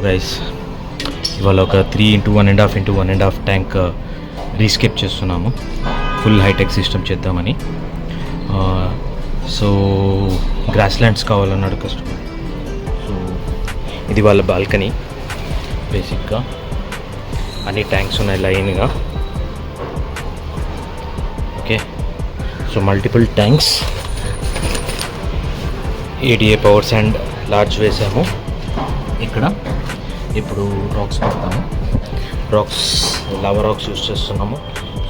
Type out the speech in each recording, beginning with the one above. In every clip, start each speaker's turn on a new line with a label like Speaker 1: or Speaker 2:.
Speaker 1: Guys ఇవాళ ఒక 3x1.5x1.5 tank rescape చేస్తున్నాము. ఫుల్ హైటెక్ సిస్టమ్ చేద్దామని. సో గ్రాస్ ల్యాండ్స్ కావాలన్నాడు కస్టమర్. సో ఇది వాళ్ళ బాల్కనీ. బేసిక్గా అన్ని ట్యాంక్స్ ఉన్నాయి లైన్గా. Okay, so multiple tanks. ADA powers and large వేసాము ఇక్కడ. ఇప్పుడు రాక్స్ పెడతాము. లావా రాక్స్ యూస్ చేస్తున్నాము.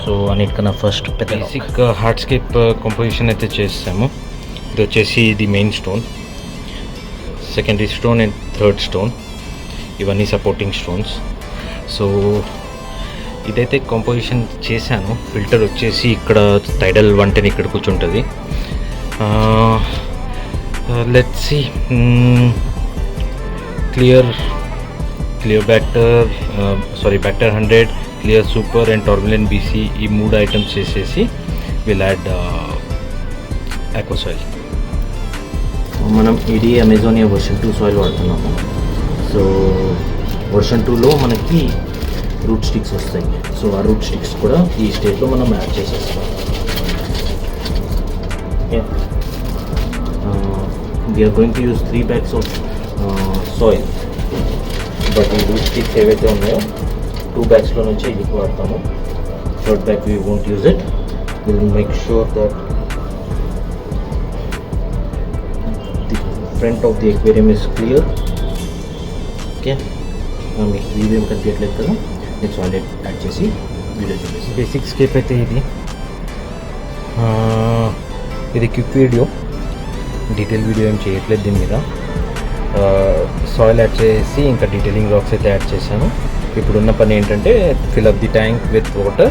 Speaker 1: సో అన్నిటికన్నా ఫస్ట్ బేసిక్ హార్డ్స్కేప్ కంపోజిషన్ అయితే చేసాము. ఇది వచ్చేసి ఇది main stone, secondary stone and third stone. ఇవన్నీ సపోర్టింగ్ స్టోన్స్. సో ఇదైతే కంపోజిషన్ చేశాను. ఫిల్టర్ వచ్చేసి ఇక్కడ టైడల్ 110 ఇక్కడ కూర్చుంటుంది. Let's see. Clear bacter 100, clear super and turbulent BC ఈ 3 ఐటమ్స్ చేసేసి విల్ యాడ్ ఆక్వా సాయిల్. మనం ఇది అమెజోనియా వర్షన్ 2 సాయిల్ వాడుతున్నాము. సో వర్షన్ 2లో మనకి రూట్ స్టిక్స్ వస్తాయి. సో ఆ రూట్ స్టిక్స్ కూడా ఈ స్టేజ్లో మనం యాడ్ చేసేస్తాం. we are going to use 3 bags of soil, but ఈ రూట్ స్టిక్స్ ఏవైతే ఉన్నాయో 2 bagsలో నుంచి ఇది వాడతాము. Third bag we won't use it. We will make sure that the front of the aquarium is clear. Okay, మీకు video కనిపించట్లేదు కదా, next already add చేసి వీడియో చూపిస్తాను. బేసిక్ స్కేప్ అయితే ఇది క్విక్ వీడియో, డీటెయిల్ వీడియో ఏం చేయట్లేదు దీని మీద. సాయిల్ యాడ్ చేసి ఇంకా డీటెయిలింగ్ రాక్స్ అయితే యాడ్ చేశాను. ఇప్పుడున్న పని ఏంటంటే fill up the tank with water,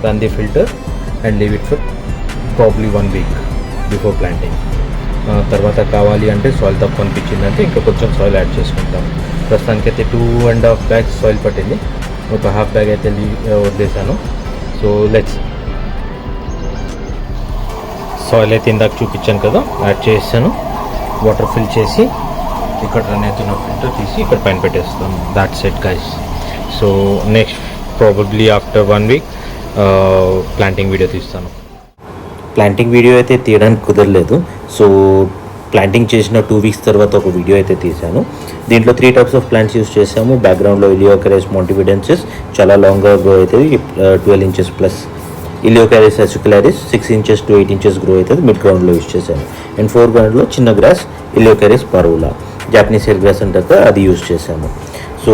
Speaker 1: run the filter and leave it for probably 1 week before planting. తర్వాత కావాలి అంటే సాయిల్ తక్కువ అనిపించిందంటే ఇంకా కొంచెం సాయిల్ యాడ్ చేసుకుంటాం. ప్రస్తుతానికైతే 2.5 bags సాయిల్ పట్టింది. ఒక ½ bag అయితే వదిలేసాను. సో లెట్స్ సాయిల్ అయితే ఇందాక చూపించాను కదా, యాడ్ చేసాను. వాటర్ ఫిల్ చేసి ఇక్కడ రన్ అవుతున్న ఫిల్టర్ తీసి ఇక్కడ పైన పెట్టేస్తాను. That's it guys. So next probably after 1 week planting video తీస్తాను. ప్లాంటింగ్ వీడియో అయితే తీయడానికి కుదరలేదు. సో ప్లాంటింగ్ చేసిన 2 weeks తర్వాత ఒక వీడియో అయితే తీశాను. దీంట్లో 3 types ఆఫ్ ప్లాంట్స్ యూస్ చేసాము. బ్యాక్గ్రౌండ్లో ఇలియోకరేస్ మోంటివిడెన్సిస్ చాలా లాంగ్గా గ్రో అవుతుంది, 12 inches plus. Eleocharis acicularis 6 inches to 8 inches grow అవుతుంది, మిడ్ గ్రౌండ్లో యూస్ చేశాను. అండ్ ఫోర్ గ్రౌండ్లో చిన్న గ్రాస్ ఇలియోకారిస్ పరువులా, జాపనీస్ హెయిర్ గ్రాస్ అంటారు కదా, అది యూస్ చేశాము. సో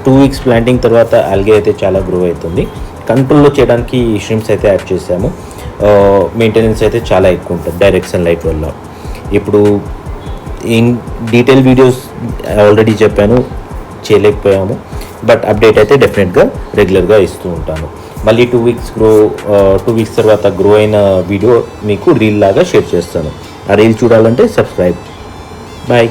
Speaker 1: 2 weeks ప్లాంటింగ్ తర్వాత ఆల్గే అయితే చాలా గ్రో అవుతుంది. కంట్రోల్లో చేయడానికి షిమ్స్ అయితే యాడ్ చేసాము. మెయింటెనెన్స్ అయితే చాలా ఎక్కువ ఉంటుంది డైరెక్ట్ సన్లైట్ వల్ల. ఇప్పుడు ఇన్ డీటెయిల్ వీడియోస్ ఆల్రెడీ చెప్పాను, చేయలేకపోయాము. బట్ అప్డేట్ అయితే డెఫినెట్గా రెగ్యులర్గా ఇస్తూ ఉంటాను. మళ్ళీ 2 weeks తర్వాత గ్రో అయిన వీడియో మీకు రీల్ లాగా షేర్ చేస్తాను. ఆ రీల్ చూడాలంటే సబ్స్క్రైబ్. బాయ్.